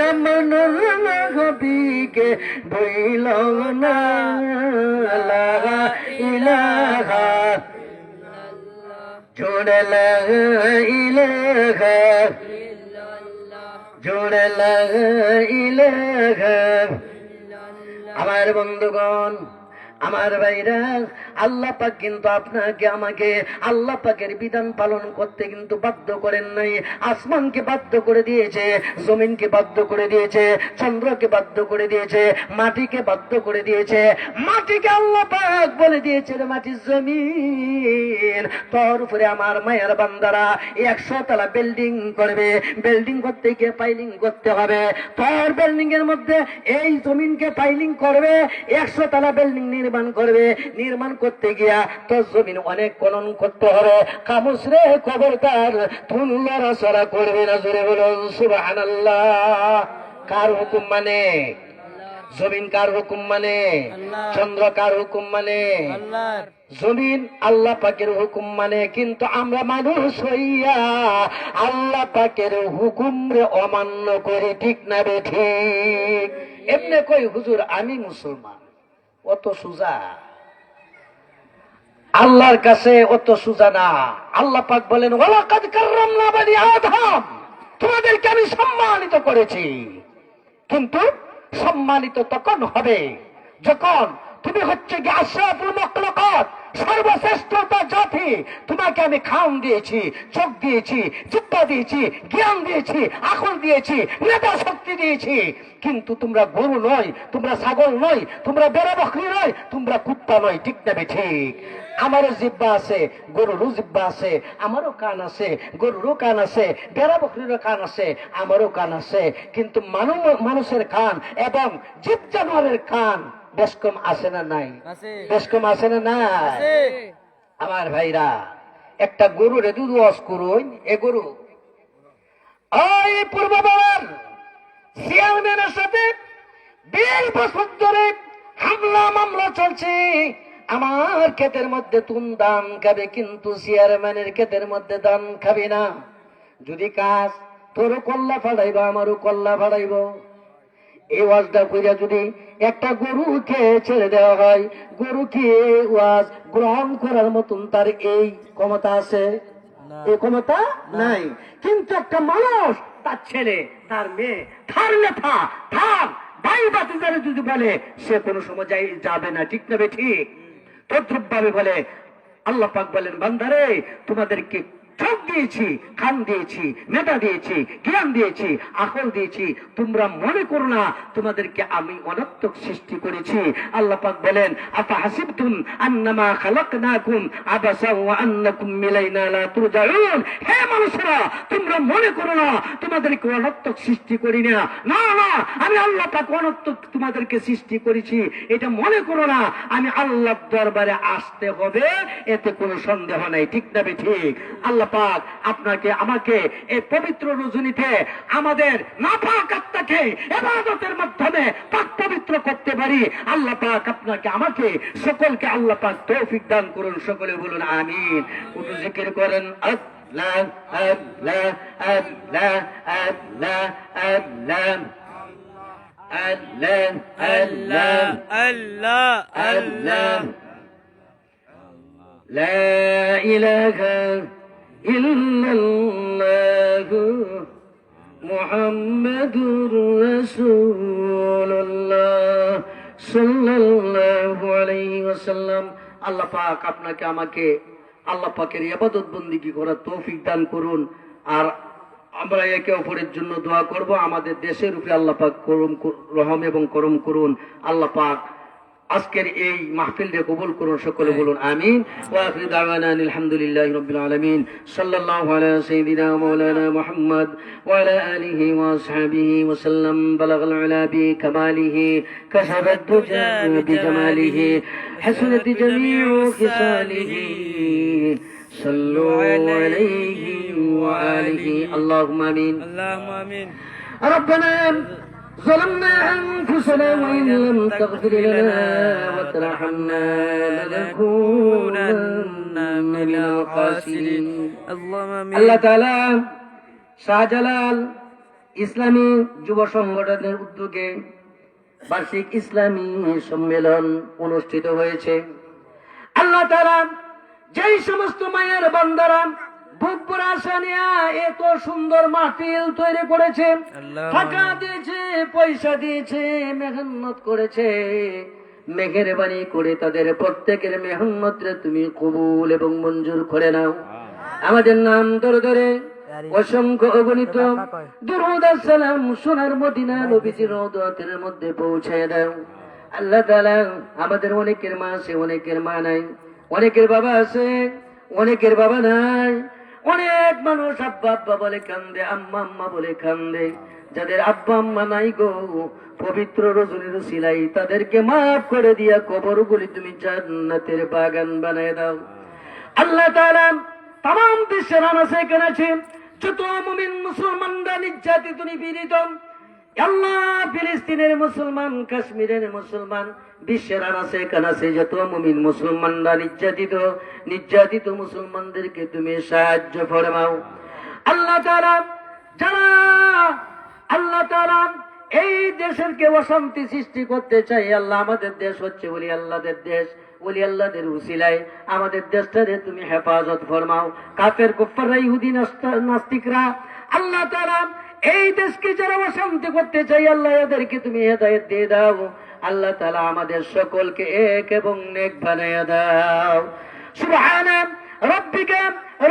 আমার নবীকে ভুইলো না। লা ইলাহা জোরে লা ইলাহা জোরে লা ইলাহা। আমার বন্ধুগণ, আমার ভাইরা, আল্লাহ পাক কিন্তু আপনাকে আমাকে আল্লাহ পাকের বিধান পালন করতে কিন্তু বাধ্য করেন নাই। আসমানকে বাধ্য করে দিয়েছে, জমিনকে বাধ্য করে দিয়েছে, চন্দ্রকে বাধ্য করে দিয়েছে, মাটিকে বাধ্য করে দিয়েছে। মাটিকে আল্লাহ পাক বলে দিয়েছে, রে মাটি জমিন, তোর উপরে আমার মায়ের বান্দারা 100 তলা বিল্ডিং করবে, বিল্ডিং করতে গিয়ে পাইলিং করতে হবে। তোর বিল্ডিং এর মধ্যে এই জমিনকে পাইলিং করবে, 100 তলা বিল্ডিং নির্মাণ করবে। নির্মাণ করতে গিয়া তোর জমিন অনেক খনন করতে হবে। খামোশ রে, খবরদার তুই লড়াচড়া করবে না। জোরে বলুন সুবহানাল্লাহ। কার হুকুম মানে? জমিন কার হুকুম মানে? চন্দ্র কার হুকুম মানে? জমিন আল্লাহ পাকের হুকুম মানে। কিন্তু আমরা মানুষ হইয়া আল্লাহ পাকের হুকুম রে অমান্য করে, ঠিক না বে ঠিক? এমনি কই হুজুর আমি মুসলমান, অত সুজা আল্লাহর কাছে অত সুজা না। আল্লাহ পাক বলেন, ওয়ালাকাদ কাররামনা বানি আদম, তোমাদেরকে আমি সম্মানিত করেছি। কিন্তু সম্মানিত তখন হবে যখন তুমি হচ্ছে কি আশরাফুল মাখলুকাত, সর্বশ্রেষ্ঠতা জাতি। তোমাকে আমি খাম দিয়েছি, চোখ দিয়েছি, জিহ্বা দিয়েছি, জ্ঞান দিয়েছি, আকল দিয়েছি, মেধা শক্তি দিয়েছি। কিন্তু তোমরা গরু নয়, তোমরা ছাগল নয়, তোমরা বেড়া বকরি নয়, তোমরা কুত্তা নয়, ঠিক না ঠিক? আমারও জিহ্বা আছে, গরুরও জিহ্বা আছে, আমারও কান আছে, গরুরও কান আছে, বেড়া বকরিরও কান আছে, আমারও কান আছে। কিন্তু মানুষের কান এবং জীব জানোয়ারের কান বেশ কম আছে না নাই? বেশ কম আছে না নাই? আমার ভাইরা, একটা গরুর দুধ ওয়াশ করুন। এ গরু ওই পূর্ব বাবার চেয়ারম্যানের সাথে 20 বছর ধরে হামলা মামলা চলছে। আমার ক্ষেতের মধ্যে তুন ধান খাবে, কিন্তু চেয়ারম্যানের ক্ষেতের মধ্যে ধান খাবে না। যদি কাজ তোরও কল্লা ফাড়াইব, আমারও কল্লা ফাড়াইব। এই ওয়াজটা কইরা যদি একটা গরুকে ছেড়ে দেওয়া হয়, গরুকে ওয়াজ গ্রহণ করার মতন তার এই ক্ষমতা আছে? এই ক্ষমতা নাই। কিন্তু একটা মানুষ তার ছেলে, তার মেয়ে, তার নেতা, তার ভাই বাতিজারে যদি বলে, সে কোনো সময় যাবে না, ঠিক না ঠিক? তদ্রুপ ভাবে বলে আল্লাহ পাক বলেন, বান্দারে তোমাদেরকে চোখ দিয়েছি, কান দিয়েছি, মেধা দিয়েছি, জ্ঞান দিয়েছি, আকল দিয়েছি, তোমরা মনে করো না তোমাদেরকে আমি অনর্থক সৃষ্টি করেছি। আল্লাহ পাক বলেন, আফা হাসিবতুম আন্নামা খালাকনাকুম আবাসা ওয়া আন্নাকুম ইলাইনা লা তুরজাউন। হে মানুষেরা, তোমরা মনে করো না তোমাদেরকে অনর্থক সৃষ্টি করি না। না না, আমি আল্লাহ পাক অনর্থক তোমাদেরকে সৃষ্টি করেছি, এটা মনে করো না। আমি আল্লাহর দরবারে আসতে হবে, এতে কোনো সন্দেহ নাই, ঠিক না ঠিক? আল্লাহ পাক আপনাকে আমাকে এই পবিত্র রজনীতে আমাদের নাপাক আত্মাকে ইবাদতের মাধ্যমে পাক পবিত্র করতে পারি। আল্লাহ পাক আপনাকে আমাকে সকলকে আল্লাহ পাক তৌফিক দান করুন। সকলে বলুন আমিন। উঠে জিকির করেন আল্লাহ আল্লাহ আল্লাহ আল্লাহ আল্লাহ আল্লাহ আল্লাহ আল্লাহ আল্লাহ লা ইলাহা ইল্লাল্লাহু মুহাম্মাদুর রাসূলুল্লাহ সাল্লাল্লাহু আলাইহি ওয়াসাল্লাম। আল্লাহ পাক আপনাকে আমাকে আল্লাহ পাকের ইবাদত বন্দেগী করার তৌফিক দান করুন। আর আমরা একে অপরের জন্য দোয়া করব। আমাদের দেশের উপরে আল্লাহ পাক রহম এবং করম করুন। আল্লাহ পাক আজকের এই মাহফিলকে কবুল করুন। সকলে বলুন আমিন। ওয়া আখিরু দাওয়ানা আলহামদুলিল্লাহি রাব্বিল আলামিন। সাল্লাল্লাহু আলা সাইয়্যিদিনা মাওলানা মুহাম্মদ ওয়া আলা আলিহি ওয়া আসহাবিহি ওয়া সাল্লাম। বালাগাল উলা বি কামালিহি কাশাফাত দুজা বি জামালিহি হাসানাত জামিউ খিসালিহি সাল্লু আলাইহি ওয়া আলিহি। আল্লাহুম্মা আমিন। আল্লাহুম্মা আমিন। ربنا ظلمنا أنفسنا وإن لم تغفر لنا وترحمنا لنكونن من الخاسرين। اللهم آمين। আল্লাহ তাআলা শাহজালাল ইসলামী যুব সংগঠনের উদ্যোগে বার্ষিক ইসলামী সম্মেলন অনুষ্ঠিত হয়েছে। আল্লাহ তাআলা যেই সমস্ত মায়ের বান্দারা বুক ভরা আশা নিয়ে এত সুন্দর মাহফিল তৈরি করেছে, টাকা দিয়েছে, পয়সা দিয়েছে, মেহনত করেছে, মেহেরবানি করে তাদের প্রত্যেকের মেহনতরে তুমি কবুল এবং মঞ্জুর করে নাও। আমাদের নাম ধরে ধরে অসংখ্য অগণিত দুরূদ আর সালাম সোনার মদিনা নবীজির রওজাতের মধ্যে পৌঁছায় দাও। আল্লাহ তাআলা আমাদের অনেকের মা আছে, অনেকের মা নাই, অনেকের বাবা আছে, অনেকের বাবা নাই। অনেক মানুষ আব্বা আব্বা বলে কান্দে, আম্মা আম্মা বলে কান্দে। যাদের আব্বা আম্মা নাই গো, পবিত্র রজনীর উসিলাই তাদেরকে মাফ করে দিয়া কবরগুলি তুমি জান্নাতের বাগান বানায় দাও। আল্লাহ তাআলা তাম বিশ্বের আনাচে কানাচে যত মুমিন মুসলমানরা নির্যাতিত নিপীড়িত, আল্লাহ ফিলিস্তিনের মুসলমান, কাশ্মীরের মুসলমান, বিশ্বের আনাচে কানাচে যত মুমিন মুসলমানরা নির্যাতিত মুসলমানদেরকে তুমি সাহায্য ফরমাও। আল্লাহ তাআলা যারা আল্লাহ তাআলা এই দেশের কে অশান্তি সৃষ্টি করতে চাই, আল্লাহ আমাদের দেশ হচ্ছে ওলি আল্লাহদের দেশ, ওলি আল্লাহদের উসিলায় আমাদের দেশটারে তুমি হেফাজত ফরমাও। কাফের কুফাররা, ইহুদি নাস্তিকরা, আল্লাহ তাআলা এই দেশকে যারা অশান্তি করতে চাই, আল্লাহ এদেরকে তুমি হেদায়েত দিয়ে দাও। আল্লাহ তাআলা আমাদের সকলকে এক এবং নেক বানায়া দাও। সুবহানা রাব্বিকা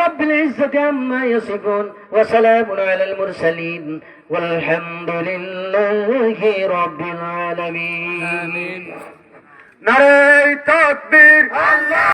রাব্বিল ইজ্জাতি আম্মা ইয়াসিফুন ওয়া সালামুন আলাল মুরসালিন ওয়ালহামদুলিল্লাহি রাব্বিল আলামিন। নারে তাকবীর।